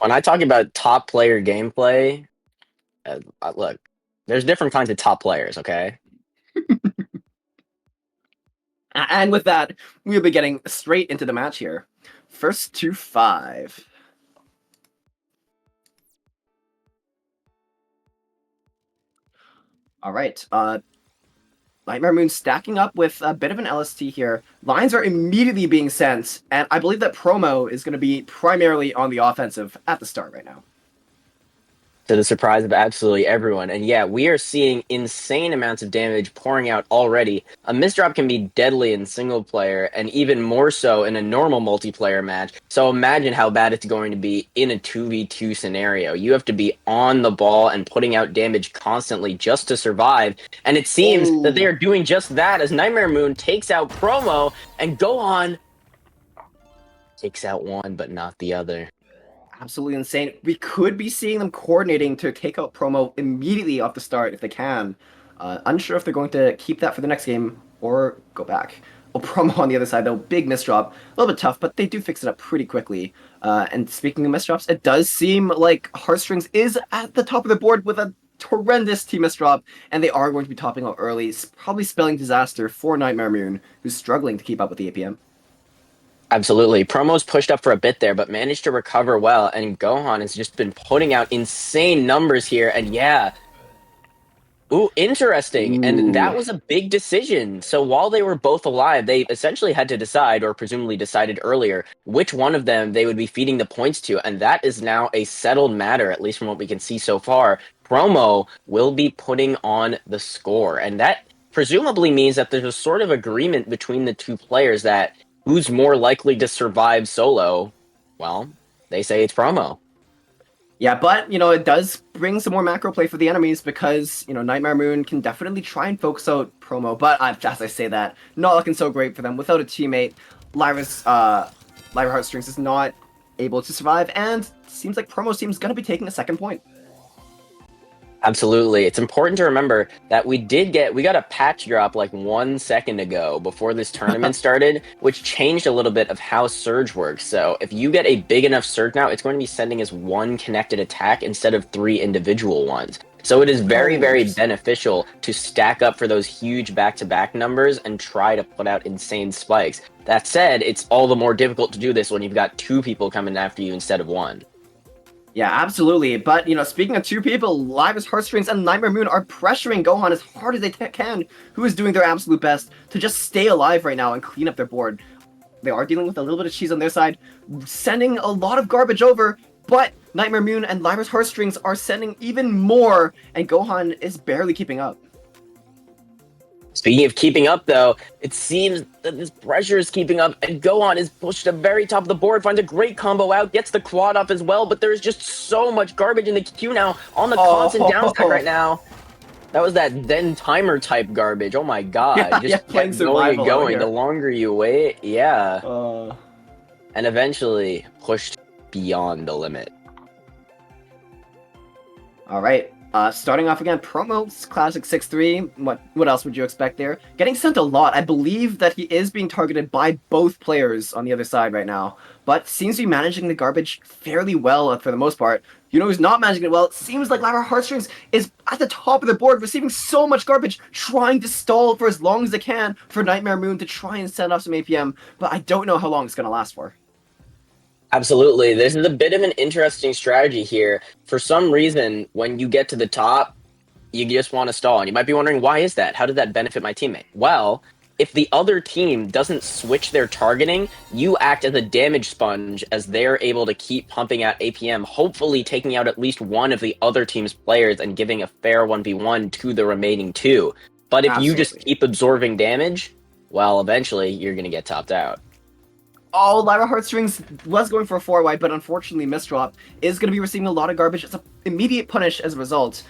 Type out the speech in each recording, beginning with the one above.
When I talk about top player gameplay, look, there's different kinds of top players, okay? And with that, we'll be getting straight into the match here. First to 5. All right. Nightmare Moon stacking up with a bit of an LST here. Lines are immediately being sent, and I believe that Promo is going to be primarily on the offensive at the start right now. To the surprise of absolutely everyone. And yeah, we are seeing insane amounts of damage pouring out already. A misdrop can be deadly in single player, and even more so in a normal multiplayer match. So imagine how bad it's going to be in a 2v2 scenario. You have to be on the ball and putting out damage constantly just to survive. And it seems that they Oh, are doing just that as Nightmare Moon takes out Promo, and Gohan takes out one but not the other. absolutely insane. We could be seeing them coordinating to take out Promo immediately off the start if they can. Unsure if they're going to keep that for the next game or go back. Well, Promo on the other side, though, big misdrop. A little bit tough, but they do fix it up pretty quickly. And speaking of misdrops, it does seem like Heartstrings is at the top of the board with a horrendous team misdrop, and they are going to be topping out early, probably spelling disaster for Nightmare Moon, who's struggling to keep up with the APM. Absolutely. Promo's pushed up for a bit there, but managed to recover well. And Gohan has just been putting out insane numbers here. And yeah, ooh, interesting. And that Ooh. was a big decision. So while they were both alive, they essentially had to decide, or presumably decided earlier, which one of them they would be feeding the points to. And that is now a settled matter, at least from what we can see so far. Promo will be putting on the score. And that presumably means that there's a sort of agreement between the two players that who's more likely to survive solo. Well, they say it's Promo. Yeah, but, it does bring some more macro play for the enemies because, Nightmare Moon can definitely try and focus out Promo, but as I say that, not looking so great for them. Without a teammate, Lyra Heartstrings is not able to survive, and seems like Promo's team is going to be taking a second point. Absolutely. It's important to remember that we got a patch drop like 1 second ago before this tournament started, which changed a little bit of how Surge works. So if you get a big enough Surge now, it's going to be sending as one connected attack instead of three individual ones. So it is very, Oh, very interesting. beneficial to stack up for those huge back-to-back numbers and try to put out insane spikes. That said, it's all the more difficult to do this when you've got two people coming after you instead of one. Yeah, absolutely. But, speaking of two people, Lyra's Heartstrings and Nightmare Moon are pressuring Gohan as hard as they can, who is doing their absolute best to just stay alive right now and clean up their board. They are dealing with a little bit of cheese on their side, sending a lot of garbage over, but Nightmare Moon and Lyra's Heartstrings are sending even more, and Gohan is barely keeping up. Speaking of keeping up, though, it seems that this pressure is keeping up, and Gohan is pushed to the very top of the board, finds a great combo out, gets the quad off as well, but there's just so much garbage in the queue now on the constant downstack right Oh, now. That was that Zen timer type garbage. Oh my god. yeah, Just playing kept going and survival out going. The here. longer you wait, yeah. Uh, And eventually pushed beyond the limit. all right. Starting off again, Promo's classic 6-3. What else would you expect there? Getting sent a lot. I believe that he is being targeted by both players on the other side right now, but seems to be managing the garbage fairly well for the most part. Who's not managing it well? It seems like Lyra Heartstrings is at the top of the board, receiving so much garbage, trying to stall for as long as they can for Nightmare Moon to try and send off some APM, but I don't know how long it's going to last for. Absolutely. This is a bit of an interesting strategy here. For some reason, when you get to the top, you just want to stall. And you might be wondering, why is that? How did that benefit my teammate? Well, if the other team doesn't switch their targeting, you act as a damage sponge as they're able to keep pumping out APM, hopefully taking out at least one of the other team's players and giving a fair 1v1 to the remaining two. But if you just Absolutely. keep absorbing damage, well, eventually you're going to get topped out. Oh, Lyra Heartstrings was going for a 4-wide, but unfortunately Misdrop is going to be receiving a lot of garbage. It's an immediate punish as a result.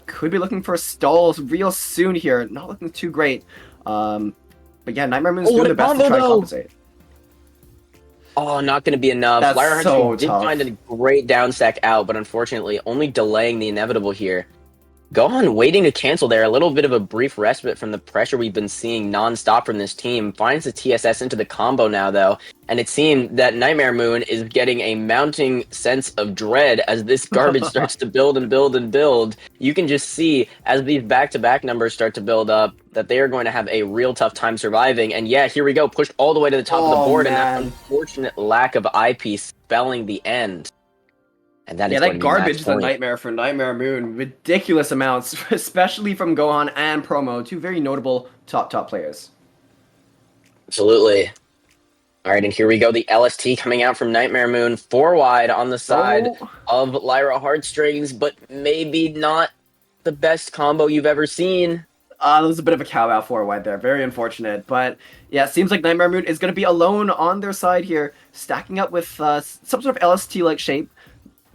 Could be looking for stalls real soon here. Not looking too great. But yeah, Nightmare Moon's doing their best to try and compensate. Oh, not going to be enough. That's Lyra so Heartstrings did tough. find a great down stack out, but unfortunately only delaying the inevitable here. Gohan waiting to cancel there. A little bit of a brief respite from the pressure we've been seeing nonstop from this team. Finds the TSS into the combo now, though. And it seemed that Nightmare Moon is getting a mounting sense of dread as this garbage starts to build and build and build. You can just see as these back-to-back numbers start to build up that they are going to have a real tough time surviving. And yeah, here we go. Pushed all the way to the top of the board. Man. And that unfortunate lack of eyepiece spelling the end. And that is that garbage is a point. nightmare for Nightmare Moon. Ridiculous amounts, especially from Gohan and Promo, two very notable top players. Absolutely. All right, and here we go. The LST coming out from Nightmare Moon. 4 wide on the side of Lyra Heartstrings, but maybe not the best combo you've ever seen. That was a bit of a cow-out 4 wide there. Very unfortunate. But yeah, it seems like Nightmare Moon is going to be alone on their side here, stacking up with some sort of LST-like shape.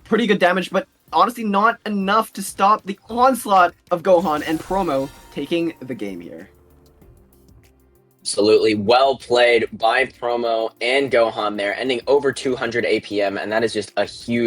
Pretty good damage, but honestly not enough to stop the onslaught of Gohan and Promo taking the game here. Absolutely well played by Promo and Gohan there, ending over 200 APM, and that is just a huge